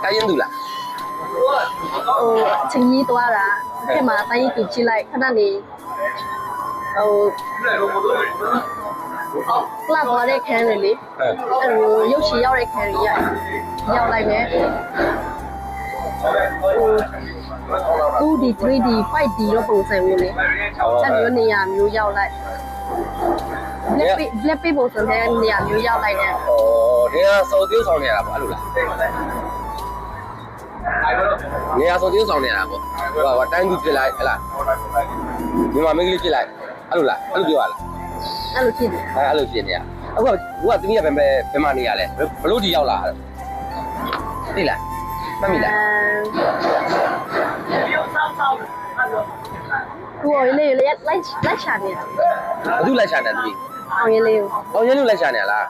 တိုင်းရင်သူလား ချင်းကြီးသွားတာအဲ့မှာတိုင်းတူကြည့်လိုက်ခဏနေကလပ်ပေါ်တဲ့ခန်းလေအဲ့လိုရုပ်ရှင်ရောက်တဲ့ခန်းကြီးရောက်လိုက်မယ်2D 3D 5D တော့ပုံစံမျိုးလေအဲ့လိုနေရာမျိုးရောက်လိုက်လက်ပေးပုံစံတဲ့နေရာမျိုးရောက်လိုက်တယ် ဩဒီကစော်tiêuဆောင်နေရတာပေါ့အဲ့လိုလားနေရာစော်tiêuဆောင်နေရတာပေါ့ဟိုတိုင်းသူပြလိုက်ဟဲ့လားမြန်မာမင်းကလေးပြလိုက်အဲ့လိုလားအဲ့လိုပြောရလား အဲ့လိုဖြစ်တယ် အဲ့လိုဖြစ်နေရအခုကသမီးကဘယ်မှာနေရလဲဘလို့ဒီရောက်လာသိလားမှတ်မိလား သူ့လေးလိုက်ရှာနေတာ ဘသူလိုက်ရှာနေသမီး အောင်ရလေးကို အောင်ရင်လူလိုက်ရှာနေလား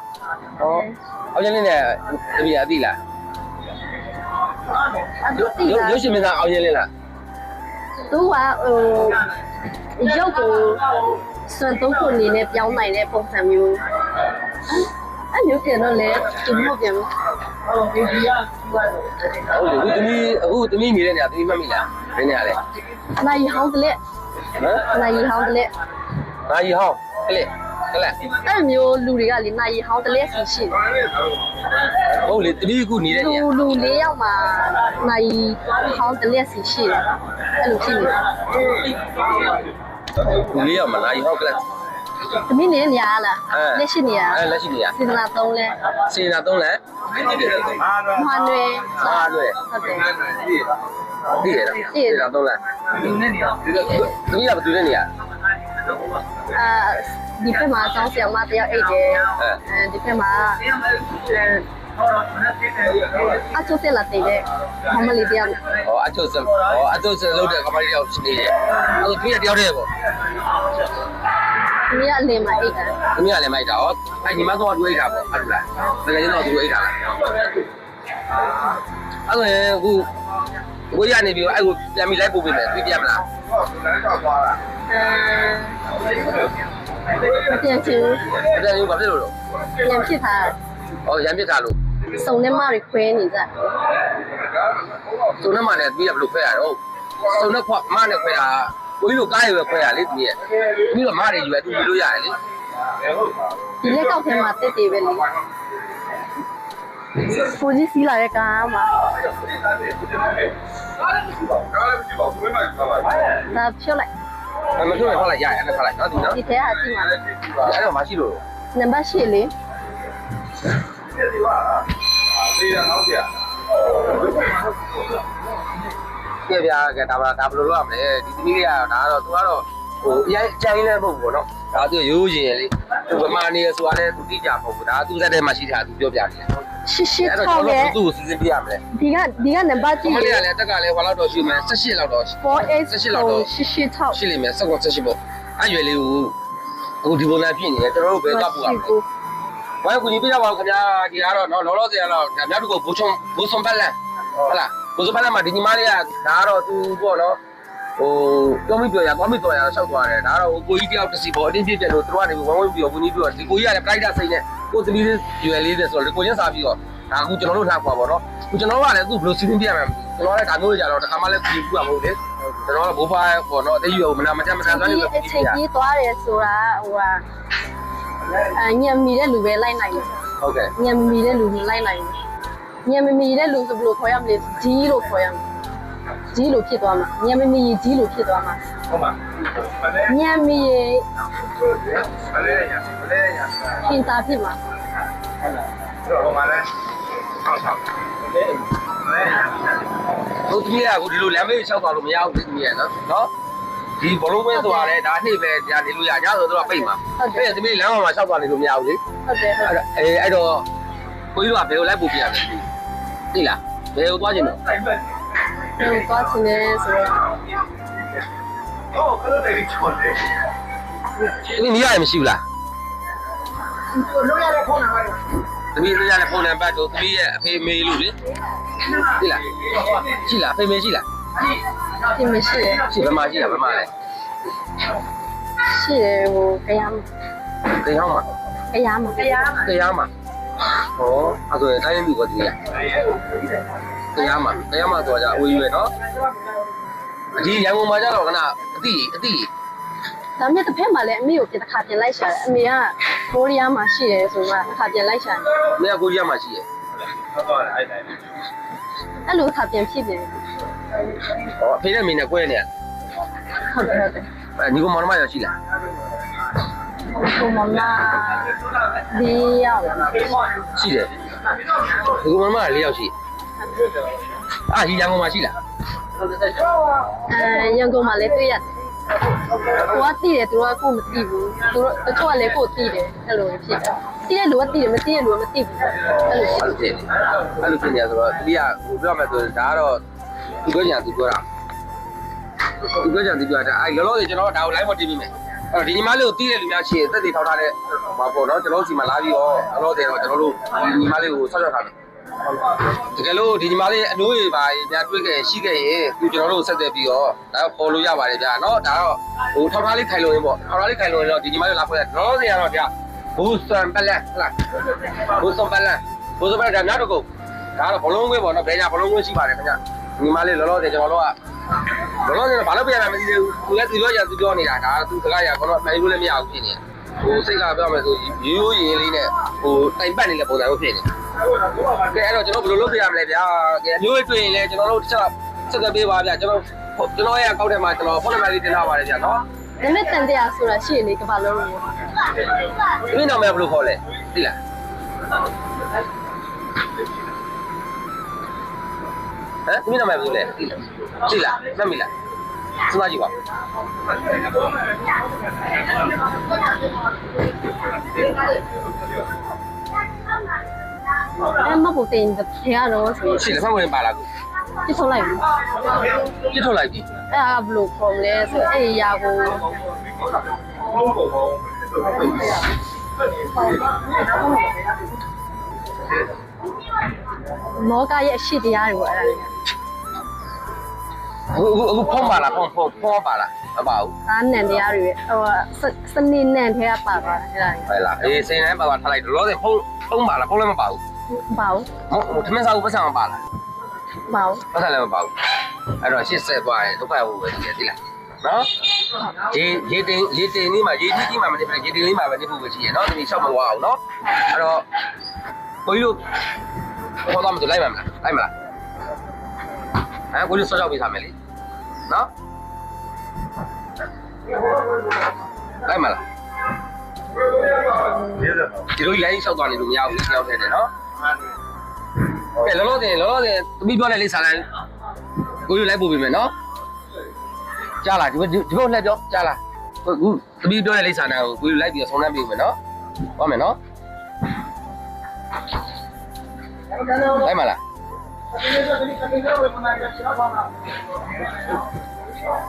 ဟောအောင်ရင်လေးနဲ့သမီးအသိလား ရုပ်ရှင်မင်းသားအောင်ရင်လေးလား သူကရုပ်ကိုစွန့်သုံးခုအနေနဲ့ပြောင်းနိုင်တဲ့ပုံစံမျိုးအဲ့မျိုးပြန်တော့လေသူမဟုတ်ပြန်ဘူး ဟုတ်တယ်အခုသမီးနေတဲ့နေရာသမီးမှတ်မိလားဘယ်နေရာလဲ နိုင်ဟောင်းတလက် ဟမ် နိုင်ဟောင်းတလက် နာရီဟောင်းကလေး အဲ့မျိုးလူတွေကလေနိုင်ဟောင်းတလက်စီရှိတယ် ဟုတ်လေသမီးအခုနေတဲ့နေရာ လူ၄ယောက်မှာနိုင်ဟောင်းတလက်စီရှိတယ်အဲ့လိုဖြစ်နေ လူလေးရောက်မနာရီဟောင်းကလေး သမီးနေတဲ့နေရာလားလက်ရှိနေရာ လက်ရှိနေရာ စင်လာ3လဲ စေနာ3လဲ မွားနွယ် အားလွဲ ဟုတ်တယ် သိရလားစေနာ3လဲသမီးကဘယ်သူနဲ့နေရ ဒီဖက်မှာကျောင်းဆရာမတယောက်အိတ်တယ်ဒီဖက်မှာအချိုးတက်လာတဲ့မမလေးတယောက် ဟောအချို့စလုပ်တဲ့ကမ္ဘာကြီးရောက်နေတယ်အဲ့သမီးကတယောက်တည်းပေါ့ ဒီကအလင်းမှာအိတ်တာ သမီးကလည်းမိုက်တာဟောအဲ့ညီမတော့တွေ့တာပေါ့ဟုတ်လားတကယ်တော့သူအိတ်တာလားအဲ့ဒါအခုကိုရနေပြီအဲ့ကိုပြန်ပြီးလိုက်ပို့ပေးမယ်ပြပြမလား မပြန်ချင် အဲ့ဒါဘာဖြစ်လို့လဲ ပြန်ဖြစ်တာ ဟောရံပြစ်တာလို့ စုံနဲ့မတွေခွဲနေကြ စုံနဲ့မှလည်းပြီးရဘလို့ခွဲရတော့စုံနဲ့ခွမနဲ့ခွဲတာကိုကြီးတို့ကားရွယ်ခွဲရလေဒီရဲ့ပြီးတော့မတွေယူရသူယူလို့ရတယ်လေ ဒီလက်ကောက်ထဲမှာတက်တယ်ပဲလေကိုကြီးစီးလာတဲ့ကားမှာဒါဖြုတ်လိုက် မထွန်းနဲ့ဖောက်လိုက်ရရတယ်ဖောက်လိုက်နော်ဒီနော် ဒီထဲအကြည့်မှာ အဲ့တော့မရှိလို့ နံပါတ်8လေ ကြည့်ပြကဒါဘယ်လိုလုပ်ရမလဲဒီသမီးလေးကဒါတော့သူကတော့ဟိုအရင်အချိုင်းလည်းမဟုတ်ဘူးပေါ့နော်ဒါသူရိုးရင်လေသူဗမာနေရဆိုတာလည်းသူတိကျမဟုတ်ဘူးဒါသူစက်ထဲမှာရှိတာသူပြောပြတယ် 88ထောက်ရဲ့ သူ့ကိုစီစဉ်ပြရမလဲ ဒီကနံပါတ်ကြည့် မလေးကလည်းအတက်ကလည်းဟိုလောက်တော့ရှိမယ်18လောက်တော့ 4S လောက်တော့88ထောက် ရှိလိမ့်မယ်18ပေါ့အဲ့ရွယ်လေးကိုအခုဒီပုံစံဖြစ်နေတယ်ကျွန်တော်တို့ဘယ်ကပူရမလဲဘာကူညီပြရပါဦးခင်ဗျာဒီကတော့နော်လောလောဆယ်ကတော့ညတူကိုဘူချုံပတ်လန်ဟုတ်လားဘူချုံပတ်လန်မှာဒီညီမလေးကဒါကတော့သူပေါ့နော်ဟိုပြောမိပြောရသွားမိတော်ရဆောက်သွားတယ်ဒါကတော့ကိုကြီးတယောက်တစ်စီပေါ်အတင်းပြည့်တယ်လို့သူကနေဝမ်းဝန်းပြီးတော့ကိုကြီးပြောဒီကိုကြီးကလည်းပရိုက်တာစိတ်နဲ့ကိုသမီးလေးရွယ်လေးတဲ့ဆိုတော့ကိုချင်းစားပြီးတော့ဒါအခုကျွန်တော်တို့ထားပါပေါ့နော်အခုကျွန်တော်တို့ကလည်းသူ့ဘယ်လိုစီစဉ်ပြရမှာကျွန်တော်လည်းဒါမျိုးကြတော့တစ်ခါမှလည်းကြည့်ပြရမဟုတ်လေကျွန်တော်ကဘိုးဖားပေါ့နော်အသေးရွယ်ကိုမနာမကျမဆန်းစွမ်းနေလို့ အချိန်ကြီးသွားတယ်ဆိုတာဟိုညံမီတဲ့လူပဲလိုက်နိုင်တယ် ဟုတ်ကဲ့ ညံမီတဲ့လူလိုက်နိုင်တယ်ညံမီတဲ့လူဆိုဘယ်လိုခေါ်ရမလဲကြီးလို့ခေါ်ရမယ်ကြီးလို့ဖြစ်သွားမှာညံမီကြီးလို့ဖြစ်သွားမှာဟုတ်ပါညံမီရှင်သာဖြစ်မှာ ဟုတ်သမီးကအခုဒီလိုလမ်းမေးလျှောက်သွားလို့မရဘူးသမီးရနော်ဒီဘလုံးပဲသွားတယ်ဒါနေ့ပဲကြာနေလို့ရကြဆိုတော့ပိတ်မှာအဲ့သမီးလမ်းပေါ်မှာလျှောက်သွားနေလို့မရဘူးလေ ဟုတ်တယ်ဟုတ်တယ် အဲ့တော့ကိုကြီးတို့ကဘယ်ကိုလိုက်ပို့ပြရမလဲသိလားဘယ်ကိုသွားခြင်းလဲ ဟိုသွားချင်တယ်ဆိုတော့ သမီးမရရမရှိဘူးလား လို့ရတဲ့ဖုန်းနံပါတ် သမီးရရတဲ့ဖုန်းနံပါတ်တို့သမီးရဲ့အဖေမေလို့လေသိလားရှိလားအဖေမေရှိလား ဒီမရှိတယ် ရှိဘယ်မှာရှိတာဘယ်မှာလဲ ရှိတယ်ဟိုခရမ်း ကိန်းဟောင်းမှာ ခရမ်းမှာ တရားမှာဟောအဲ့ဆိုရင်တိုင်းလူကတည်းက တရားမှာတော့じゃအဝေးရွယ်နော်ဒီရန်ကုန်မှာကြတော့ခဏအတိ ဒါမဲ့တစ်ဖက်မှာလည်းအမေကိုတစ်ခါပြန်လိုက်ရှာတယ်အမေကကိုရီးယားမှာရှိတယ်ဆိုမှတစ်ခါပြန်လိုက်ရှာတယ် မင်းကကိုကြီးရမှာရှိရဲ့ အဲ့လိုတစ်ခါပြန်ဖြစ်ပြန် ဟောအဖေနဲ့မင်းနဲ့ကွဲနေရ ဟုတ်တယ် ညီကောင်မောင်နှမရောရှိလား ကိုမမဒီရောက် ရှိတယ်ညီကောင်မောင်နှမ4ယောက်ရှိဒီရန်ကုန်မှာရှိလား ရန်ကုန်မှာလည်းတွေ့ရတယ်ကိုကတည်တယ်သူကကိုမသိဘူးသူတို့တချို့ကလည်းကိုသိတယ်အဲ့လိုဖြစ်တယ်တည်တဲ့လူကတည်တယ်မတည်တဲ့လူကမသိဘူးအဲ့လိုဖြစ်တယ် အဲ့လိုဖြစ်နေရဆိုတော့တတိယပြောမယ်ဆိုရင်ဒါကတော့သူပြောကြသူပြောတာသူပြောကြသူပြောတာလောလောဆယ်ကျွန်တော်ဒါကို live ပေါ်တင်ပေးမယ်အဲ့တော့ဒီညီမလေးကိုတီးတဲ့လူများရှိရင်တက်တည်ထောက်ထားတဲ့ဘာပေါ့နော်ကျွန်တော်စီမှာလာပြီးတော့လောလောဆယ်တော့ကျွန်တော်တို့ဒီညီမလေးကိုဆောက်ရှောက်ထားတယ်တကယ်လို့ဒီညီမလေးအနိုးတွေပါညာတွေ့ခဲ့ရှိခဲ့ရင်သူကျွန်တော်တို့ဆက်သွယ်ပြီးတော့ဒါတော့ပေါ်လို့ရပါတယ်ဗျာเนาะဒါတော့ဟိုထောက်ထားလေးခိုင်လို့ရင်ပေါ့ထောက်ထားလေးခိုင်လို့ရင်တော့ဒီညီမလေးလာဖွဲ့တယ်လောလောဆယ်ကတော့ဗျာဘူစံပလက်ဟုတ်လားဘူစံပလက်ဘူစံပလက်ဒါများတော့ကိုဒါတော့ဘလုံးခွေးပေါ့နော်ဘယ်ညာဘလုံးခွေးရှိပါတယ်ခင်ဗျညီမလေးလောလောဆယ်ကျွန်တော်တို့ကလောလောဆယ်ဘာလို့ပြရတာမသိသေးဘူးသူလည်းသူပြောကြသူပြောနေတာဒါသူစကားရကတော့နိုင်လို့လည်းမရဘူးဖြစ်နေဟိုစိတ်ကပြောမယ်ဆိုရိုးရင်လေးနဲ့ဟိုတိုင်ပတ်နေတဲ့ပုံစံမျိုးဖြစ်နေကဲအဲ့တော့ကျွန်တော်ဘယ်လိုလုပ်ပြရမလဲဗျာကဲအမျိုးတွေ့ရင်လည်းကျွန်တော်တို့တစ်ချက်စက်ကပေးပါဗျာကျွန်တော်ရဲ့အကောက်ထဲမှာကျွန်တော်ဖုန်းနံပါတ်လေးတင်ထားပါတယ်ဗျာနော် ဒါမဲ့တန်တရားဆိုတာရှိနေကဘာလို့လဲ ဒီနာမည်ဘယ်လိုခေါ်လဲသိလားဟမ်ဒီနာမည်ဘယ်လိုလဲသိလားမှတ်မိလားစဉ်းစားကြည့်ပါအဲ့မဟုတ်တင်တရားတော့ဆို ရှိလက်ဖက်ဝင်ပါလားကို ပြထုတ်လိုက်ပြီ ပြစ်ထုတ်လိုက်ပြီ အဲ့ဒါဘယ်လိုခေါ်မလဲဆိုအဲ့ဒီຢာကိုမောကရဲ့အရှိတရားတွေကိုအဲ့ဒါလေ အခုဖုံးပါလားဖုံးပါလားမပါဘူး ဒါနန်တရားတွေဟိုစနေနန်ထဲကပါသွားတာအဲ့ဒါ ဟဲ့လားအေးစိန်တိုင်းပါထားလိုက်တော့လောဆယ်ဖုံးပါလားဖုံးလည်းမပါဘူး ဘာလို့ ဟိုထမင်းစားဘူးပတ်စံမပါလား ဘာလို့ ပတ်စံလည်းမပါဘူးအဲ့တော့ရှစ်ဆက်သွားရင်ဒုက္ခရောက်ပဲရှိတယ်သိလားနော်ရေတင်လေးမှာရေကြီးမှာမနေဘူးရေတင်လေးမှာပဲနေဖို့ပဲရှိရနော်တမီးလျှောက်မသွားအောင်နော်အဲ့တော့ကိုကြီးတို့ခေါ်တော့မလိုက်ပါမလားလိုက်မလားကိုကြီးဆောက်ရှောက်ပေးထားမယ်လေနော်လိုက်မလားဒီလိုလိုင်းလျှောက်သွားနေလို့မရဘူးတယောက်တည်းနဲ့နော်ကဲလောလောဆယ်တမီးပြောတဲ့လေးစားလိုက်ကိုကြီးလိုက်ပို့ပေးမယ်နော်ကြားလားဒီဘက်လှည့်ပြောကြားလားအခုတမီးပြောတဲ့လိပ်စာနာကိုကိုကြီးလိုက်ပြီးတော့ဆုံးနှမ်းပေးမယ်နော်ဟုတ်မယ်နော်လိုက်မလား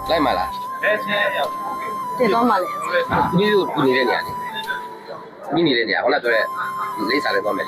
လိုက်မလား တင်တော့မှလေ တမီးတို့ကူနေတဲ့နေရာနေမိနေတဲ့နေရာဟောလာပြောတဲ့လိပ်စာလေးသွားမယ်